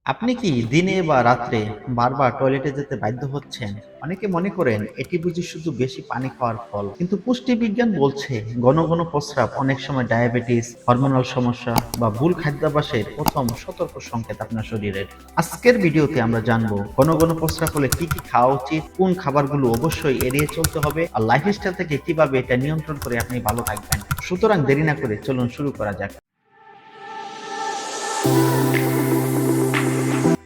আপনি কি দিনে বা রাত্রে বারবার টয়লেটে যেতে বাধ্য হচ্ছেন? অনেকে মনে করেন এটি বুঝি শুধু বেশি পানি খাওয়ার ফল। কিন্তু পুষ্টিবিজ্ঞান বলছে ঘন ঘন প্রস্রাব অনেক সময় ডায়াবেটিস, হরমোনাল সমস্যা বা ভুল খাদ্যাভ্যাসের প্রথম সতর্ক সংকেত আপনার শরীরের। আজকের ভিডিওতে আমরা জানবো ঘন ঘন প্রস্রাব হলে কি কি খাওয়া উচিত, কোন খাবারগুলো অবশ্যই এড়িয়ে চলতে হবে, আর লাইফস্টাইল থেকে কিভাবে এটা নিয়ন্ত্রণ করে আপনি ভালো থাকবেন। সুতরাং দেরি না করে চলুন শুরু করা যাক।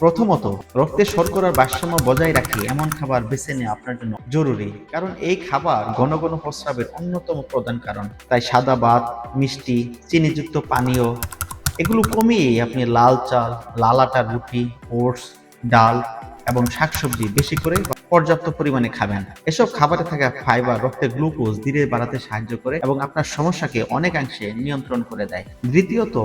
প্রথমত, রক্তে শর্করার ভারসাম্য বজায় রাখে এমন খাবার বেছে নেওয়া আপনার জন্য জরুরি, কারণ এই খাবার ঘন ঘন প্রস্রাবের অন্যতম প্রধান কারণ। তাই সাদা ভাত, মিষ্টি, চিনিযুক্ত পানীয় এগুলো কমিয়ে আপনি লাল চাল, লাল আটার রুটি, ওটস, ডাল এবং শাকসবজি বেশি করে বা পর্যাপ্ত পরিমাণে খাবেন। এসব খাবারে থাকা ফাইবার রক্তে গ্লুকোজ ধীরে বাড়াতে সাহায্য করে এবং আপনার সমস্যাকে অনেকাংশে নিয়ন্ত্রণ করে দেয়। দ্বিতীয়ত,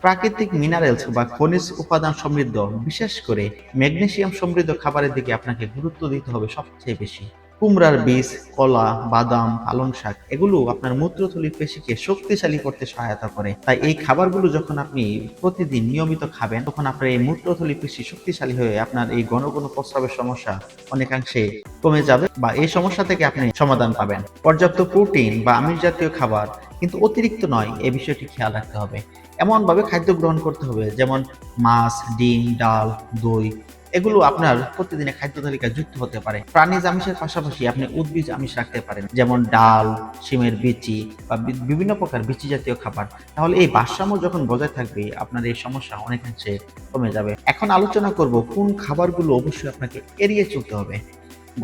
প্রাকৃতিক মিনারেলস বা খনিজ উপাদান সমৃদ্ধ, বিশেষ করে ম্যাগনেসিয়াম সমৃদ্ধ খাবারের দিকে আপনাকে গুরুত্ব দিতে হবে সবচেয়ে বেশি। কুমড়ার বীজ, কলা, বাদাম, পালং শাক এগুলো আপনার মূত্রথলির পেশিকে শক্তিশালী করতে সহায়তা করে। তাই এই খাবারগুলো যখন আপনি প্রতিদিন নিয়মিত খাবেন, তখন আপনার এই মূত্রথলি পেশি শক্তিশালী হয়ে আপনার এই ঘন ঘন প্রস্রাবের সমস্যা অনেকাংশে কমে যাবে বা এই সমস্যা থেকে আপনি সমাধান পাবেন। পর্যাপ্ত প্রোটিন বা আমিষ জাতীয় খাবার, কিন্তু অতিরিক্ত নয়, এই বিষয়টি খেয়াল রাখতে হবে। এমনভাবে খাদ্য গ্রহণ করতে হবে যেমন মাছ, ডিম, ডাল, দই এগুলো আপনার প্রতিদিনের খাদ্য তালিকায় যুক্ত হতে পারে। প্রাণীজ আমিষের পাশাপাশি আপনি উদ্ভিজ আমিষ রাখতে পারেন, যেমন ডাল, শিমের বিচি বা বিভিন্ন প্রকার বিচি জাতীয় খাবার। তাহলে এই ভারসাম্য যখন বজায় থাকবে, আপনার এই সমস্যা অনেকাংশে কমে যাবে। এখন আলোচনা করব কোন খাবারগুলো অবশ্যই আপনাকে এড়িয়ে চলতে হবে।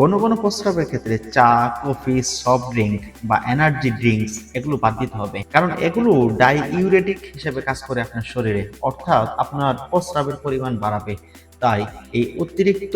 ঘন ঘন প্রস্রাবের ক্ষেত্রে চা, কফি, সফট ড্রিঙ্ক বা এনার্জি ড্রিঙ্কস এগুলো বাদ দিতে হবে, কারণ এগুলো ডাইইউরেটিক হিসেবে কাজ করে আপনার শরীরে, অর্থাৎ আপনার প্রস্রাবের পরিমাণ বাড়াবে। তাই অতিরিক্ত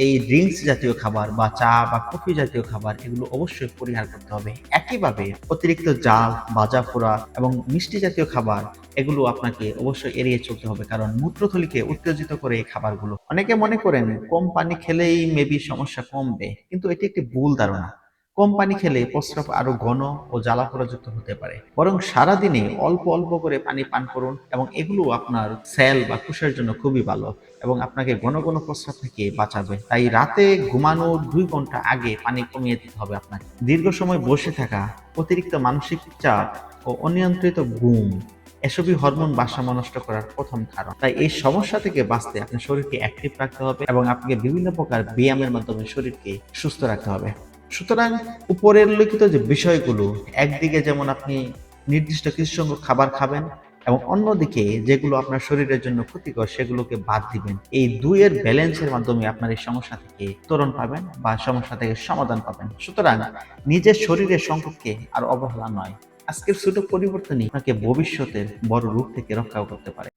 এই ড্রিঙ্কস জাতীয় খাবার বা চা বা কফি জাতীয় খাবার এগুলো অবশ্যই পরিহার করতে হবে। একইভাবে অতিরিক্ত জাল, ভাজা পোড়া এবং মিষ্টি জাতীয় খাবার এগুলো আপনাকে অবশ্যই এড়িয়ে চলতে হবে, কারণ মূত্রথলিকে উত্তেজিত করে এই খাবারগুলো। অনেকে মনে করেন কম পানি খেলেই মেবি সমস্যা কমবে, কিন্তু এটি একটি ভুল ধারণা। কম পানি খেলে প্রস্রাব আরো ঘন ও জ্বালাপোড়াযুক্ত হতে পারে। বরং সারাদিনে অল্প অল্প করে পানি পান করুন, এবং এগুলো আপনার সেল বা কোষের জন্য খুবই ভালো এবং আপনাকে ঘন ঘন প্রস্রাব থেকে বাঁচাবে। তাই রাতে ঘুমানোর 2 ঘন্টা আগে পানি কমিয়ে দিতে হবে আপনাকে। দীর্ঘ সময় বসে থাকা, অতিরিক্ত মানসিক চাপ ও অনিয়ন্ত্রিত ঘুম এসবই হরমোন ভারসাম্য নষ্ট করার প্রথম কারণ। তাই এই সমস্যা থেকে বাঁচতে আপনার শরীরকে অ্যাক্টিভ রাখতে হবে এবং আপনাকে বিভিন্ন প্রকার ব্যায়ামের মাধ্যমে শরীরকে সুস্থ রাখতে হবে। সুতরাং উপরের লিখিত যে বিষয়গুলো, একদিকে যেমন আপনি নির্দিষ্ট কিছু সংখ্যক খাবার খাবেন এবং অন্যদিকে যেগুলো আপনার শরীরের জন্য ক্ষতিকর সেগুলোকে বাদ দিবেন। এই দুইয়ের ব্যালেন্সের মাধ্যমে আপনার এই সমস্যা থেকে উত্তরণ পাবেন বা সমস্যা থেকে সমাধান পাবেন। সুতরাং নিজের শরীরের সংকটকে আর অবহেলা নয়, আজকের ছোট পরিবর্তনই আপনাকে ভবিষ্যতের বড় রূপ থেকে রক্ষাও করতে পারে।